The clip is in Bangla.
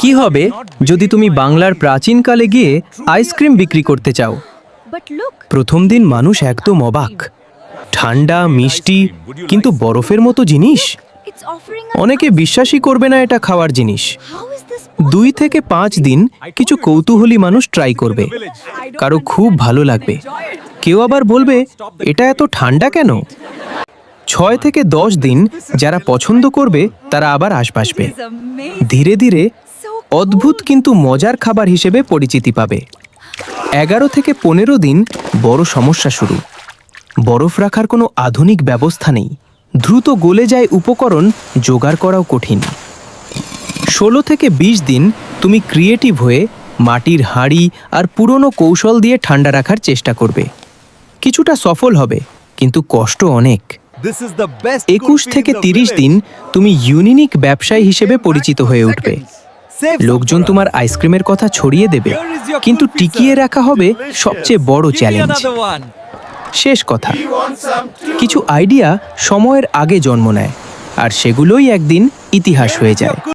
কি হবে যদি তুমি বাংলার প্রাচীনকালে গিয়ে আইসক্রিম বিক্রি করতে চাও? প্রথম দিন মানুষ একদম অবাক। ঠান্ডা মিষ্টি কিন্তু বরফের মতো জিনিস। অনেকে বিশ্বাসই করবে না এটা খাওয়ার জিনিস। 2 থেকে 5 দিন কিছু কৌতূহলী মানুষ ট্রাই করবে, কারো খুব ভালো লাগবে, কেউ আবার বলবে এটা এত ঠান্ডা কেন। 6 থেকে 10 দিন যারা পছন্দ করবে তারা আবার আসবে। ধীরে ধীরে অদ্ভুত কিন্তু মজার খাবার হিসেবে পরিচিতি পাবে। 11 থেকে 15 দিন বড় সমস্যা শুরু। বরফ রাখার কোনো আধুনিক ব্যবস্থা নেই, দ্রুত গলে যায় উপকরণ, জোগাড় করাও কঠিন। 16 থেকে 20 দিন তুমি ক্রিয়েটিভ হয়ে মাটির হাঁড়ি আর পুরনো কৌশল দিয়ে ঠান্ডা রাখার চেষ্টা করবে। কিছুটা সফল হবে, কিন্তু কষ্ট অনেক। 21 থেকে 30 দিন তুমি ইউনিক ব্যবসায়ী হিসেবে পরিচিত হয়ে উঠবে। লোকজন তোমার আইসক্রিমের কথা ছড়িয়ে দেবে, কিন্তু টিকিয়ে রাখা হবে সবচেয়ে বড় চ্যালেঞ্জ। শেষ কথা, কিছু আইডিয়া সময়ের আগে জন্ম নেয়, আর সেগুলোই একদিন ইতিহাস হয়ে যায়।